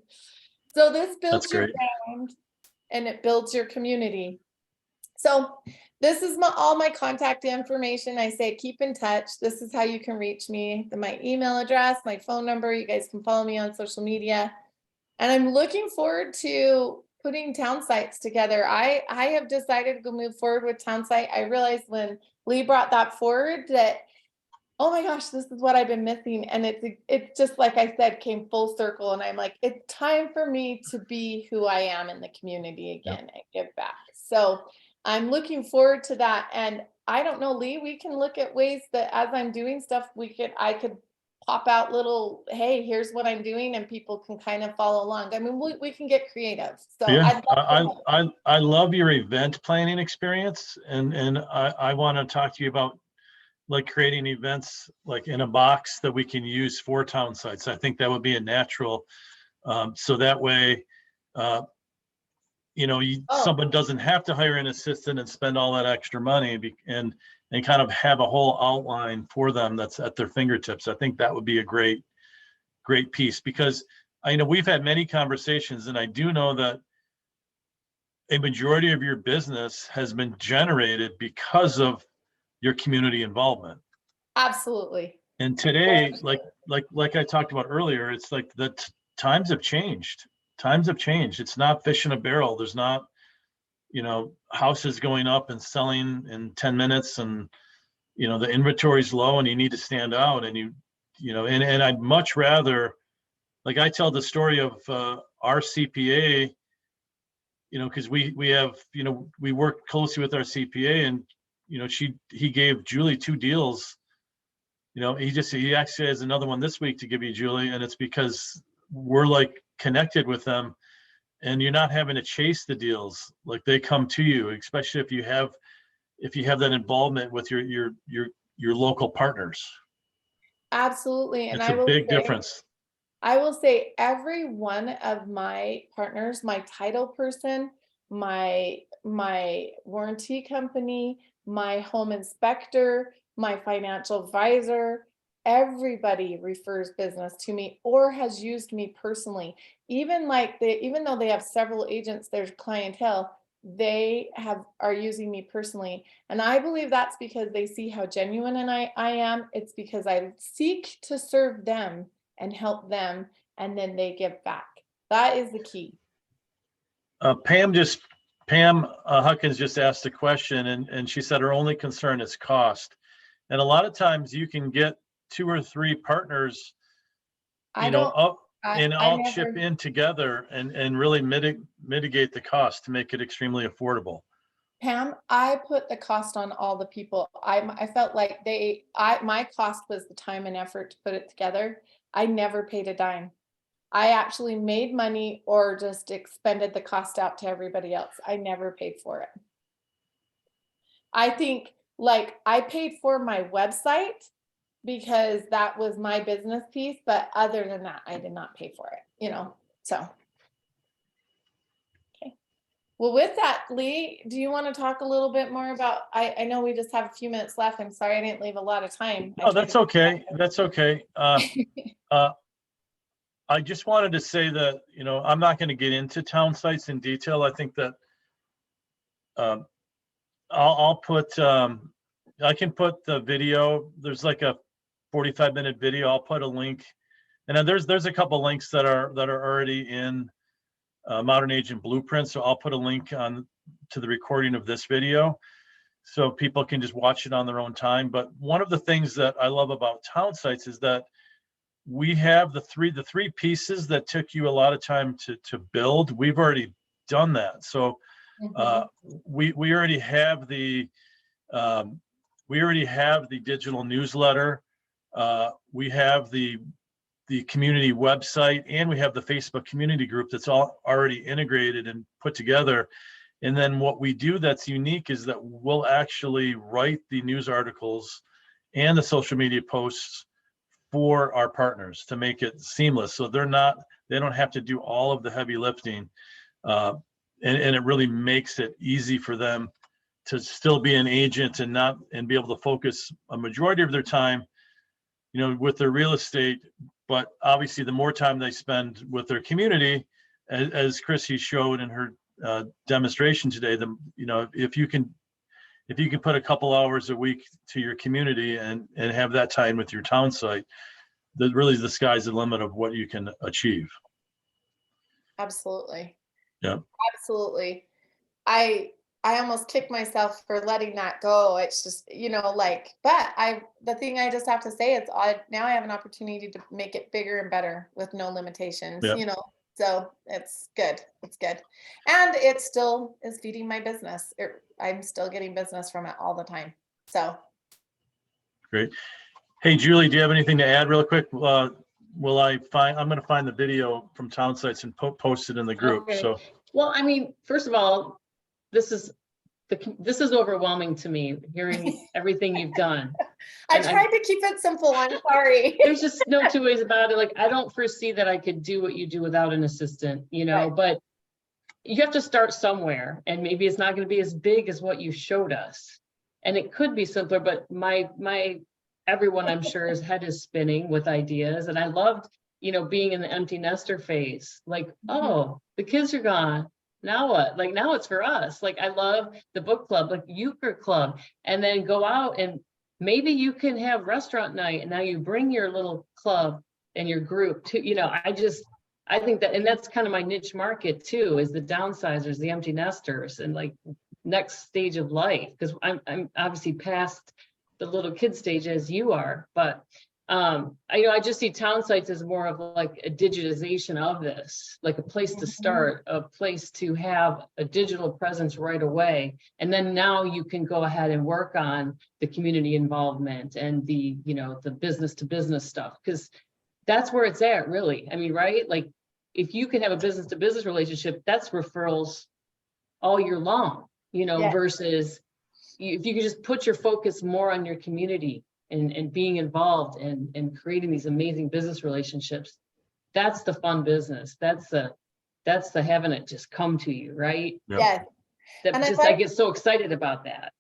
So this builds your brand and it builds your community. So this is all my contact information. I say keep in touch. This is how you can reach me. My email address, my phone number. You guys can follow me on social media. And I'm looking forward to putting town sites together. I have decided to go move forward with town site. I realized when Lee brought that forward that, oh my gosh, this is what I've been missing. And it's just like I said, came full circle. And I'm like, it's time for me to be who I am in the community again and give back. So I'm looking forward to that. And I don't know, Lee, we can look at ways that as I'm doing stuff, I could pop out little, hey, here's what I'm doing, and people can kind of follow along. I mean, we can get creative. So yeah, I love your event planning experience, and I want to talk to you about like creating events like in a box that we can use for town sites. I think that would be a natural, so that way, someone doesn't have to hire an assistant and spend all that extra money and kind of have a whole outline for them that's at their fingertips. I think that would be a great piece, because I know we've had many conversations, and I do know that a majority of your business has been generated because of your community involvement. Absolutely. And today, like I talked about earlier, it's like the times have changed. It's not fish in a barrel. There's not, houses going up and selling in 10 minutes, and the inventory's low and you need to stand out, and and I'd much rather, like I tell the story of our CPA, because we have, we work closely with our CPA, and he gave Julie 2 deals. He actually has another one this week to give you, Julie, and it's because we're like connected with them, and you're not having to chase the deals. Like they come to you, especially if you have that involvement with your local partners. Absolutely. And it's a big difference. I will say every one of my partners, my title person, my warranty company, my home inspector, my financial advisor, everybody refers business to me or has used me personally. Even though they have several agents, there's clientele, they are using me personally. And I believe that's because they see how genuine and I am. It's because I seek to serve them and help them, and then they give back. That is the key. Pam Huckins just asked a question, and she said her only concern is cost. And a lot of times you can get 2 or 3 partners, I you know, don't, up I and all never, chip in together and really mitigate the cost to make it extremely affordable. Pam, I put the cost on all the people. I felt like my cost was the time and effort to put it together. I never paid a dime. I actually made money or just expended the cost out to everybody else. I never paid for it. I think like I paid for my website because that was my business piece, but other than that, I did not pay for it, so. Okay. Well, with that, Lee, do you want to talk a little bit more about, I know we just have a few minutes left. I'm sorry I didn't leave a lot of time. Oh, that's okay. That's okay. I just wanted to say that, I'm not going to get into town sites in detail. I think that I'll put, I can put the video, there's like a 45-minute video. I'll put a link. And then there's a couple links that are already in Modern Agent Blueprint. So I'll put a link on to the recording of this video so people can just watch it on their own time. But one of the things that I love about town sites is that we have the three pieces that took you a lot of time to build. We've already done that. So we already have the digital newsletter. We have the community website, and we have the Facebook community group that's all already integrated and put together. And then what we do that's unique is that we'll actually write the news articles and the social media posts for our partners to make it seamless. So they don't have to do all of the heavy lifting. And it really makes it easy for them to still be an agent and be able to focus a majority of their time, with their real estate. But obviously the more time they spend with their community, as Chrissy showed in her demonstration today, if you can put a couple hours a week to your community and have that time with your town site, that really the sky's the limit of what you can achieve. Absolutely. Yeah. Absolutely. I almost kicked myself for letting that go. It's just, but the thing I just have to say is now I have an opportunity to make it bigger and better with no limitations, Yeah. So it's good. It's good. And it still is feeding my business. I'm still getting business from it all the time. So. Great. Hey, Julie, do you have anything to add real quick? I'm going to find the video from town sites and post it in the group. Okay. So. Well, I mean, first of all, this is overwhelming to me, hearing everything you've done. I tried to keep it simple. I'm sorry. There's just no two ways about it. Like, I don't foresee that I could do what you do without an assistant, Right. But you have to start somewhere, and maybe it's not going to be as big as what you showed us. And it could be simpler, but everyone, I'm sure, his head is spinning with ideas. And I loved, being in the empty nester phase. Like, oh, the kids are gone. Now what? Like, now it's for us. Like, I love the book club, like Euchre Club, and then go out and maybe you can have restaurant night. And now you bring your little club and your group to, I think that, and that's kind of my niche market too, is the downsizers, the empty nesters, and like next stage of life. Because I'm obviously past the little kid stage as you are, but I just see town sites as more of like a digitization of this, like a place to start, a place to have a digital presence right away. And then now you can go ahead and work on the community involvement and the business to business stuff, because that's where it's at, really. I mean, right? Like, if you can have a business to business relationship, that's referrals all year long, versus if you could just put your focus more on your community and being involved and creating these amazing business relationships. That's the fun business. That's the having it just come to you, right? Yes. I get so excited about that.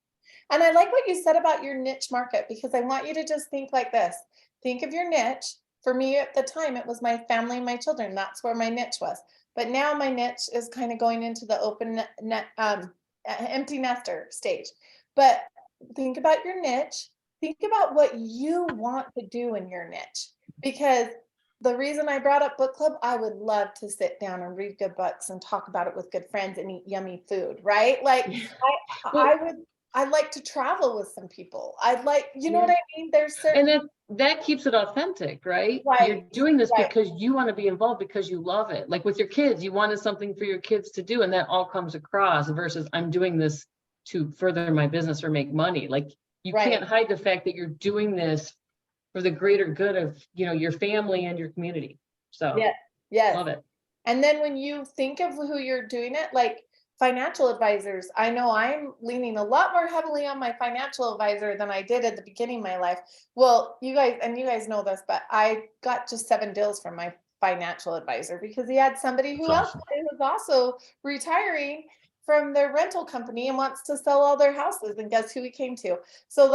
And I like what you said about your niche market, because I want you to just think like this. Think of your niche. For me at the time, it was my family and my children. That's where my niche was. But now my niche is kind of going into the empty nester stage. But think about your niche. Think about what you want to do in your niche, because the reason I brought up book club, I would love to sit down and read good books and talk about it with good friends and eat yummy food, right? Like I'd like to travel with some people. I'd like, you know Yeah. what I mean? There's certain, And that keeps it authentic, right? Right, You're doing this right. because you want to be involved, because you love it. Like with your kids, you wanted something for your kids to do, and that all comes across versus I'm doing this to further my business or make money. Like you Right. can't hide the fact that you're doing this for the greater good of, your family and your community. So Yeah, yes. love it. And then when you think of who you're doing it, like financial advisors, I know I'm leaning a lot more heavily on my financial advisor than I did at the beginning of my life. Well, you guys know this, but I got just 7 deals from my financial advisor because he had somebody who That's else who was also retiring from their rental company and wants to sell all their houses. And guess who he came to? So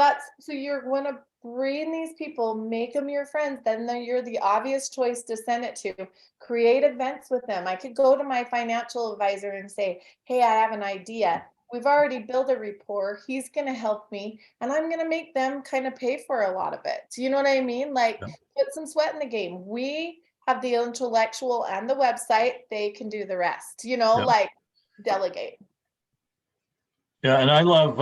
you're going to bring these people, make them your friends. Then you're the obvious choice to send it to. Create events with them. I could go to my financial advisor and say, hey, I have an idea. We've already built a rapport. He's going to help me, and I'm going to make them kind of pay for a lot of it. Do you know what I mean? Like, Yeah. put some sweat in the game. We have the intellectual and the website. They can do the rest, Yeah. like delegate. Yeah, and I love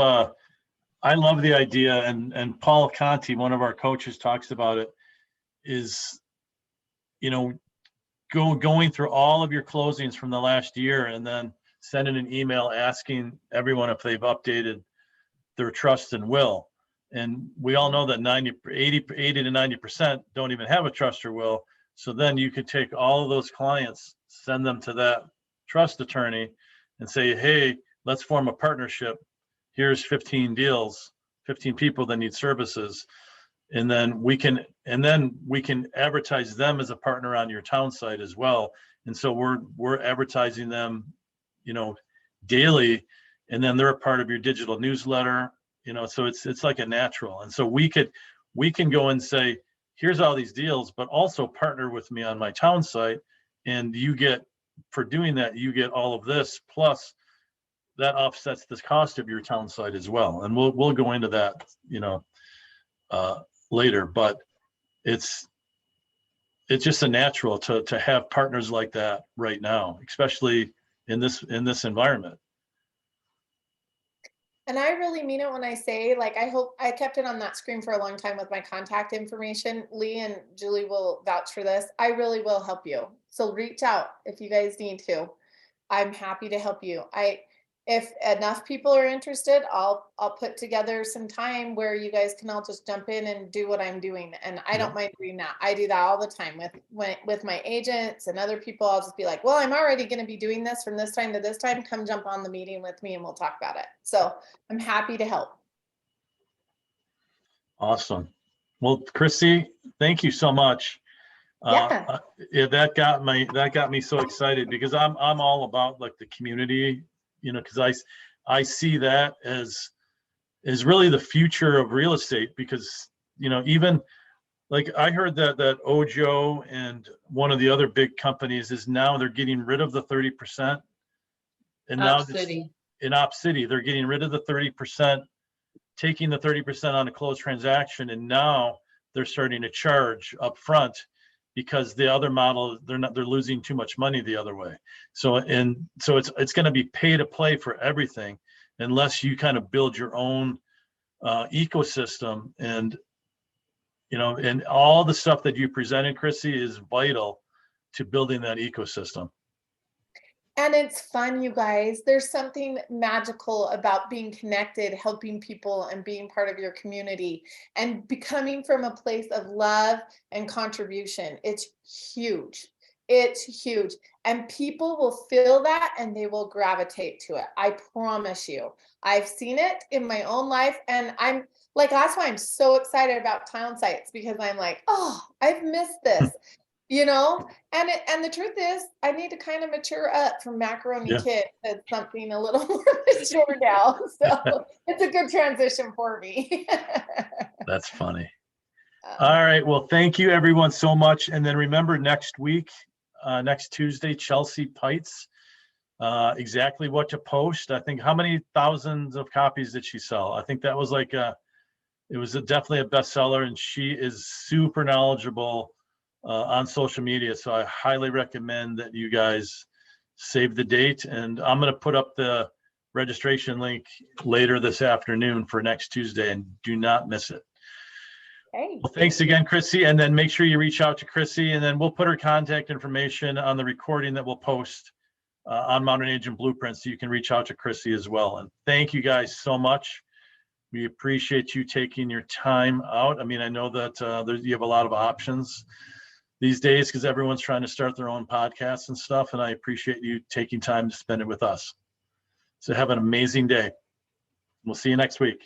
the idea, and Paul Conti, one of our coaches, talks about it, is, going through all of your closings from the last year and then sending an email asking everyone if they've updated their trust and will. And we all know that 80 to 90% don't even have a trust or will. So then you could take all of those clients, send them to that trust attorney and say, hey, let's form a partnership. Here's 15 deals, 15 people that need services. And then we can advertise them as a partner on your town site as well. And so we're advertising them, daily, and then they're a part of your digital newsletter, so it's like a natural. And so we can go and say, here's all these deals, but also partner with me on my town site. And for doing that, you get all of this, plus that offsets the cost of your town site as well. And we'll go into that, later, but it's just a natural to have partners like that right now, especially in this environment. And I really mean it when I say, like, I hope I kept it on that screen for a long time with my contact information. Lee and Julie will vouch for this. I really will help you. So reach out if you guys need to. I'm happy to help you. If enough people are interested, I'll put together some time where you guys can all just jump in and do what I'm doing. And I don't mind doing that. I do that all the time with my agents and other people. I'll just be like, well, I'm already going to be doing this from this time to this time. Come jump on the meeting with me and we'll talk about it. So I'm happy to help. Awesome. Well, Chrissy, thank you so much. Yeah. That got me so excited because I'm all about like the community, because I see that as really the future of real estate, because even like I heard that Ojo and one of the other big companies is now they're getting rid of the 30%, and now in Op City they're getting rid of the 30%, taking the 30% on a closed transaction, and now they're starting to charge up front because the other model, they're losing too much money the other way. So it's going to be pay to play for everything unless you kind of build your own ecosystem. And and all the stuff that you presented, Chrissy, is vital to building that ecosystem. And it's fun, you guys. There's something magical about being connected, helping people, and being part of your community and becoming from a place of love and contribution. It's huge. It's huge. And people will feel that and they will gravitate to it. I promise you. I've seen it in my own life. And I'm like, that's why I'm so excited about town sites, because I'm like, oh, I've missed this. And the truth is, I need to kind of mature up from Macaroni Kid to something a little more mature now. So it's a good transition for me. That's funny. All right. Well, thank you everyone so much. And then remember, next week, next Tuesday, Chelsea Pites, exactly what to post. I think, how many thousands of copies did she sell? I think that was like it was definitely a bestseller, and she is super knowledgeable on social media. So I highly recommend that you guys save the date, and I'm going to put up the registration link later this afternoon for next Tuesday, and do not miss it. Hey, Well, thanks again, Chrissy. And then make sure you reach out to Chrissy, and then we'll put her contact information on the recording that we'll post on Modern Agent Blueprint, so you can reach out to Chrissy as well. And thank you guys so much. We appreciate you taking your time out. I mean, I know that you have a lot of options these days because everyone's trying to start their own podcasts and stuff, and I appreciate you taking time to spend it with us. So have an amazing day. We'll see you next week.